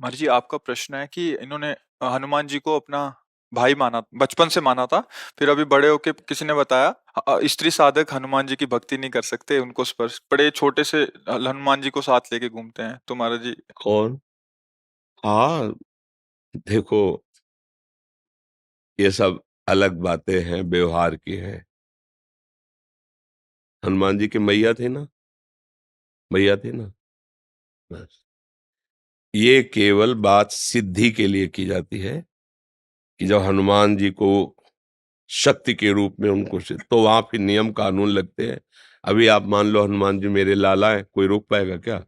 महाराज जी, आपका प्रश्न है कि इन्होंने हनुमान जी को अपना भाई माना, बचपन से माना था। फिर अभी बड़े होके किसी ने बताया स्त्री साधक हनुमान जी की भक्ति नहीं कर सकते, उनको स्पर्श बड़े छोटे से हनुमान जी को साथ लेके घूमते हैं। तो महाराज जी, कौन? हाँ, देखो, ये सब अलग बातें हैं, व्यवहार की हैं। हनुमान जी के मैया थे ना, मैया थे ना, बस। ये केवल बात सिद्धि के लिए की जाती है कि जब हनुमान जी को शक्ति के रूप में उनको तो वहां फिर नियम कानून लगते हैं। अभी आप मान लो हनुमान जी मेरे लाला है, कोई रोक पाएगा क्या?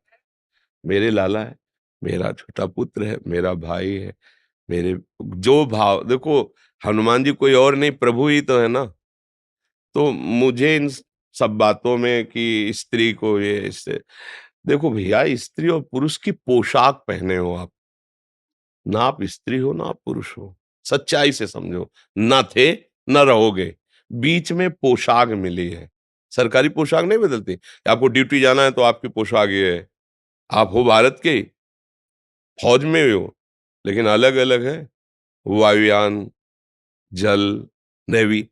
मेरे लाला है, मेरा छोटा पुत्र है, मेरा भाई है, मेरे जो भाव देखो, हनुमान जी कोई और नहीं, प्रभु ही तो है ना। तो मुझे इन सब बातों में कि स्त्री को ये इससे, देखो भैया, स्त्री और पुरुष की पोशाक पहने हो आप, ना आप स्त्री हो ना आप पुरुष हो। सच्चाई से समझो, ना थे न रहोगे, बीच में पोशाक मिली है। सरकारी पोशाक नहीं बदलती, आपको ड्यूटी जाना है तो आपकी पोशाक ये है। आप हो भारत के, फौज में हो, लेकिन अलग अलग है। वायुयान, जल, नेवी,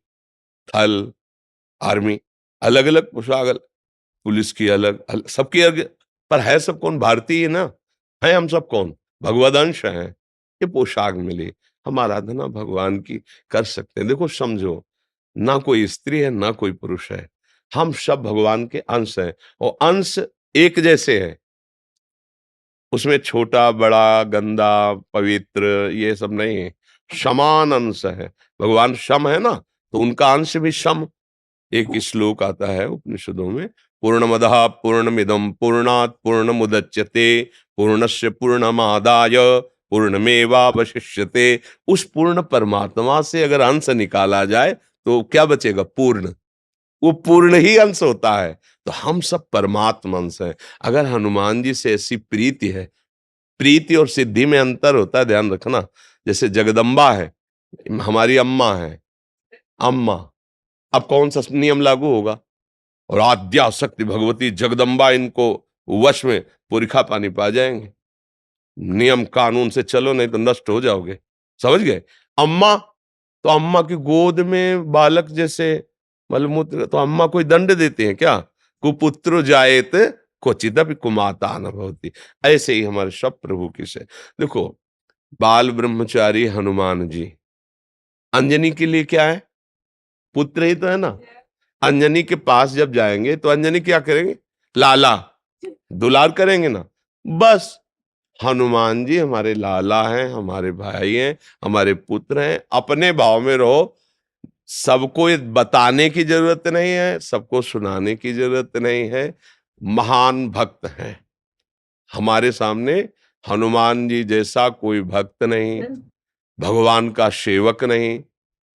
थल, आर्मी, अलग अलग पोशाक, पुलिस की अलग, सबकी अलग। पर है सब कौन? भारतीय ना है। हम सब कौन? भगवदंश हैं। ये पोशाक मिली, हम आराधना भगवान की कर सकते हैं। देखो समझो, ना कोई स्त्री है ना कोई पुरुष है, हम सब भगवान के अंश हैं। और अंश एक जैसे हैं, उसमें छोटा बड़ा गंदा पवित्र ये सब नहीं है, समान अंश है। भगवान सम है ना, तो उनका अंश भी सम। एक श्लोक आता है उपनिषदों में, पूर्णमदः पूर्णमिदं पूर्णात् पूर्णमुदच्यते पूर्णस्य पूर्णमादाय पूर्णमेवावशिष्यते। उस पूर्ण परमात्मा से अगर अंश निकाला जाए तो क्या बचेगा? पूर्ण। वो पूर्ण ही अंश होता है। तो हम सब परमात्मा अंश हैं। अगर हनुमान जी से ऐसी प्रीति है, प्रीति और सिद्धि में अंतर होता है, ध्यान रखना। जैसे जगदम्बा है, हमारी अम्मा है, अम्मा, अब कौन सा नियम लागू होगा? और आद्या शक्ति भगवती जगदम्बा, इनको वश में पुरखा पानी पा जाएंगे। नियम कानून से चलो, नहीं तो नष्ट हो जाओगे। समझ गए? अम्मा, तो अम्मा की गोद में बालक जैसे मलमूत्र, तो अम्मा कोई दंड देते हैं क्या? कुपुत्र जायत क्वचिदपि कुमाता न भवति। ऐसे ही हमारे सब प्रभु की से देखो, बाल ब्रह्मचारी हनुमान जी, अंजनी के लिए क्या है? पुत्र ही तो है ना। अंजनी के पास जब जाएंगे तो अंजनी क्या करेंगे? लाला, दुलार करेंगे ना। बस, हनुमान जी हमारे लाला हैं, हमारे भाई हैं, हमारे पुत्र हैं। अपने भाव में रहो। सबको ये बताने की जरूरत नहीं है, सबको सुनाने की जरूरत नहीं है। महान भक्त हैं हमारे सामने। हनुमान जी जैसा कोई भक्त नहीं, भगवान का सेवक नहीं।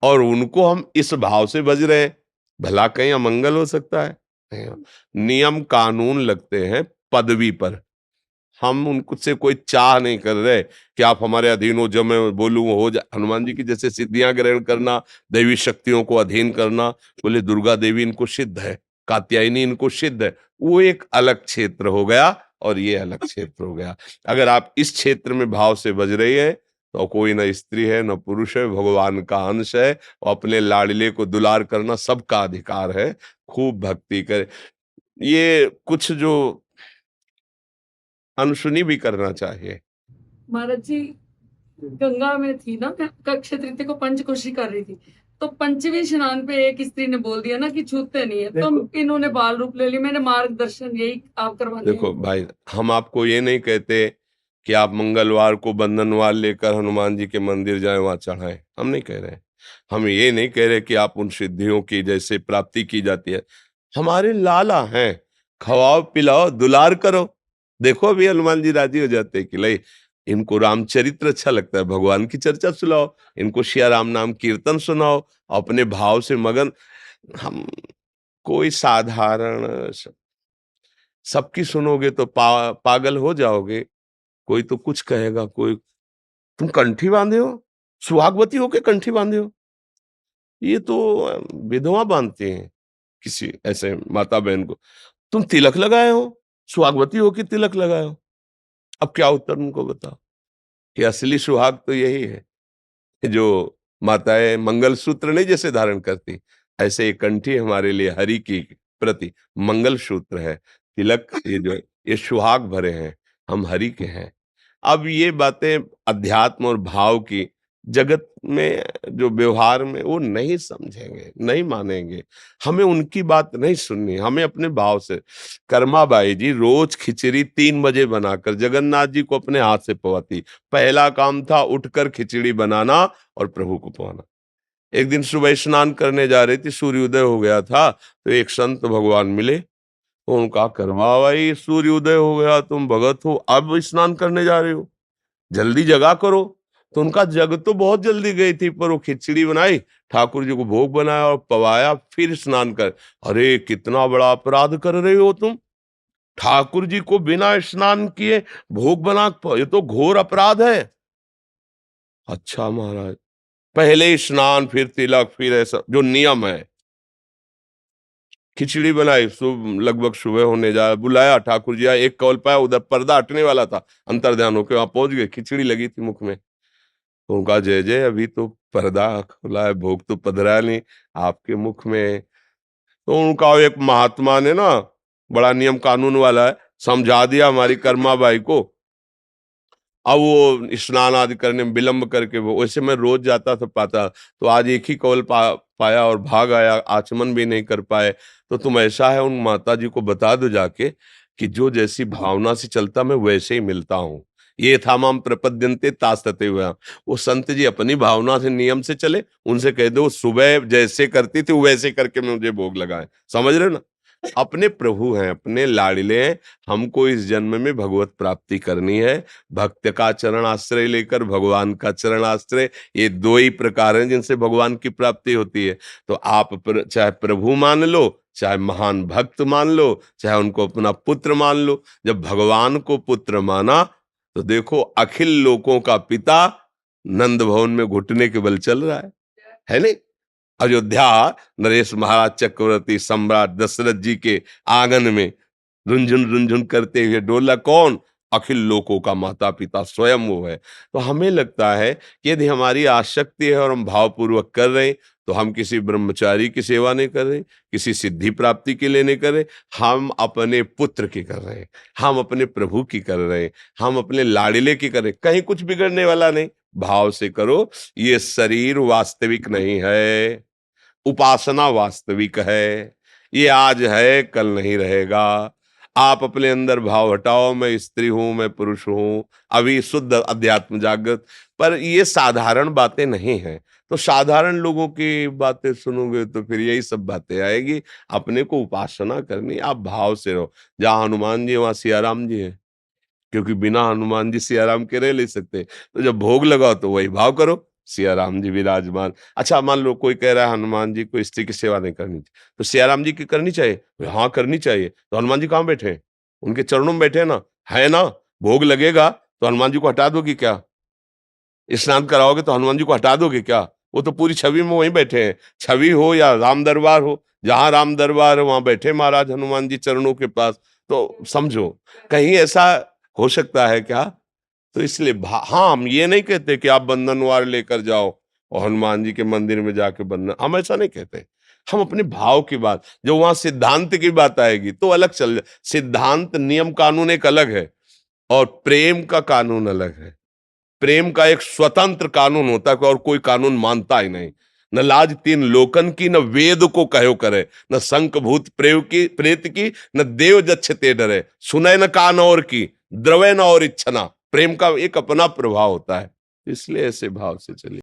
और उनको हम इस भाव से बज रहे हैं, भला कहीं अमंगल हो सकता है? नियम कानून लगते हैं पदवी पर। हम उनको से कोई चाह नहीं कर रहे कि आप हमारे अधीन हो, जब मैं बोलूं वो हो जाए। हनुमान जी की जैसे सिद्धियां ग्रहण करना, दैवी शक्तियों को अधीन करना, बोले दुर्गा देवी इनको सिद्ध है, कात्यायनी इनको सिद्ध है, वो एक अलग क्षेत्र हो गया और ये अलग क्षेत्र हो गया। अगर आप इस क्षेत्र में भाव से बज रही है तो कोई न स्त्री है न पुरुष है, भगवान का अंश है। और अपने लाडले को दुलार करना सबका अधिकार है। खूब भक्ति करे। ये कुछ जो अनसुनी भी करना चाहिए। महाराज जी, गंगा में थी ना, मैं अक्षय तृतीया को पंचकोशी कर रही थी, तो पंचमी स्नान पे एक स्त्री ने बोल दिया ना कि छूते नहीं है, तो इन्होंने बाल रूप ले लिया। मैंने मार्गदर्शन यही आप करवाने देखो भाई, हम आपको ये नहीं कहते कि आप मंगलवार को बंधनवार लेकर हनुमान जी के मंदिर जाएं, वहां चढ़ाएं। हम नहीं कह रहे। हम ये नहीं कह रहे कि आप उन सिद्धियों की जैसे प्राप्ति की जाती है। हमारे लाला हैं, खवाओ पिलाओ दुलार करो। देखो अभी हनुमान जी राजी हो जाते हैं कि ले, इनको रामचरित्र अच्छा लगता है, भगवान की चर्चा सुनाओ, इनको सिया राम नाम कीर्तन सुनाओ, अपने भाव से मगन। हम कोई साधारण सबकी सुनोगे तो पागल हो जाओगे। कोई तो कुछ कहेगा, कोई तुम कंठी बांधे हो, सुहागवती होके कंठी बांधे हो। ये तो विधवा बांधती हैं किसी ऐसे माता बहन को। तुम तिलक लगाए हो, सुहागवती होके तिलक लगाए हो। अब क्या उत्तर उनको बताओ? ये असली सुहाग तो यही है, जो माताएं मंगलसूत्र नहीं जैसे धारण करती, ऐसे एक कंठी हमारे लिए हरि की प्रति मंगलसूत्र है, तिलक ये जो है, ये सुहाग भरे हैं, हम हरि के हैं। अब ये बातें अध्यात्म और भाव की जगत में जो व्यवहार में वो नहीं समझेंगे, नहीं मानेंगे। हमें उनकी बात नहीं सुननी, हमें अपने भाव से। कर्माबाई जी रोज खिचड़ी 3 बजे बनाकर जगन्नाथ जी को अपने हाथ से पवाती। पहला काम था उठकर खिचड़ी बनाना और प्रभु को पवाना। एक दिन सुबह स्नान करने जा रही थी, सूर्योदय हो गया था, तो एक संत भगवान मिले। तो उनका कर्माबाई सूर्योदय हो गया, तुम भगत हो, अब स्नान करने जा रहे हो, जल्दी जगा करो। तो उनका जग तो बहुत जल्दी गई थी, पर वो खिचड़ी बनाई, ठाकुर जी को भोग बनाया और पवाया, फिर स्नान कर। अरे कितना बड़ा अपराध कर रहे हो तुम, ठाकुर जी को बिना स्नान किए भोग बना, ये तो घोर अपराध है। अच्छा महाराज, पहले स्नान फिर तिलक फिर ऐसा जो नियम है। खिचड़ी बनाई, लगभग सुबह होने जा, बुलाया ठाकुर जी आए, एक कौल पाया, उधर पर्दा हटने वाला था, अंतर्ध्यान होके वहां पहुंच गए, खिचड़ी लगी थी मुख में। तो उनका जय जय, अभी तो पर्दा खुला है, भोग तो पधरा नहीं आपके मुख में। तो उनका एक महात्मा ने ना, बड़ा नियम कानून वाला है, समझा दिया हमारी कर्माबाई को। अब वो स्नान आदि करने में विलंब करके, वो वैसे मैं रोज जाता था पाता, तो आज एक ही कौल पाया और भाग आया, आचमन भी नहीं कर पाए। तो तुम ऐसा है, उन माता जी को बता दो जाके कि जो जैसी भावना से चलता मैं वैसे ही मिलता हूँ। ये था माम प्रपद्यन्ते तास्तते हुए, वो संत जी अपनी भावना से नियम से चले, उनसे कह दो सुबह जैसे करती थी वैसे करके मुझे भोग लगाए। समझ रहे हो ना, अपने प्रभु हैं, अपने लाडले हैं, हमको इस जन्म में भगवत प्राप्ति करनी है। भक्त का चरण आश्रय लेकर भगवान का चरण आश्रय, ये दो ही प्रकार हैं जिनसे भगवान की प्राप्ति होती है। तो आप चाहे प्रभु मान लो, चाहे महान भक्त मान लो, चाहे उनको अपना पुत्र मान लो। जब भगवान को पुत्र माना तो देखो अखिल लोकों का पिता नंद भवन में घुटने के बल चल रहा है नहीं? अयोध्या नरेश महाराज चक्रवर्ती सम्राट दशरथ जी के आंगन में रुंझुन करते हुए डोला, कौन? अखिल लोकों का माता पिता स्वयं वो है। तो हमें लगता है कि यदि हमारी आसक्ति है और हम भावपूर्वक कर रहे हैं, तो हम किसी ब्रह्मचारी की सेवा नहीं कर रहे, किसी सिद्धि प्राप्ति के लिए नहीं कर रहे, हम अपने पुत्र की कर रहे हैं, हम अपने प्रभु की कर रहे हैं, हम अपने लाडिले की कर रहे हैं। कहीं कुछ बिगड़ने वाला नहीं, भाव से करो। ये शरीर वास्तविक नहीं है, उपासना वास्तविक है। ये आज है कल नहीं रहेगा। आप अपने अंदर भाव हटाओ, मैं स्त्री हूं, मैं पुरुष हूं, अभी शुद्ध अध्यात्म जागृत। पर ये साधारण बातें नहीं हैं, तो साधारण लोगों की बातें सुनोगे तो फिर यही सब बातें आएगी। अपने को उपासना करनी, आप भाव से रहो। जहां हनुमान जी वहां सियाराम जी है, क्योंकि बिना हनुमान जी सियाराम के रह नहीं सकते। तो जब भोग लगाओ तो वही भाव करो, सियाराम जी विराजमान। अच्छा मान लो कोई कह रहा है हनुमान जी को स्त्री की सेवा नहीं करनी चाहिए, तो सियाराम जी की करनी चाहिए? हाँ करनी चाहिए। तो हनुमान जी कहाँ बैठे हैं? उनके चरणों में बैठे हैं ना, है ना? भोग लगेगा तो हनुमान जी को हटा दोगे क्या? स्नान कराओगे तो हनुमान जी को हटा दोगे क्या? वो तो पूरी छवि में वहीं बैठे हैं। छवि हो या राम दरबार हो, जहां राम दरबार है वहां बैठे महाराज हनुमान जी चरणों के पास। तो समझो, कहीं ऐसा हो सकता है क्या? तो इसलिए हाँ, हम ये नहीं कहते कि आप बंधनवार लेकर जाओ और हनुमान जी के मंदिर में जाके बंधन, हम ऐसा नहीं कहते। हम अपने भाव की बात, जो वहां सिद्धांत की बात आएगी तो अलग चल। सिद्धांत नियम कानून एक अलग है और प्रेम का कानून अलग है। प्रेम का एक स्वतंत्र कानून होता है और कोई कानून मानता ही नहीं। न लाज तीन लोकन की, न वेद को कहो करे, न शंख भूत प्रेत की, न देव जच्छते डरे, सुने न कान और की, द्रवे न और इच्छना। प्रेम का एक अपना प्रभाव होता है, इसलिए ऐसे भाव से चलिए।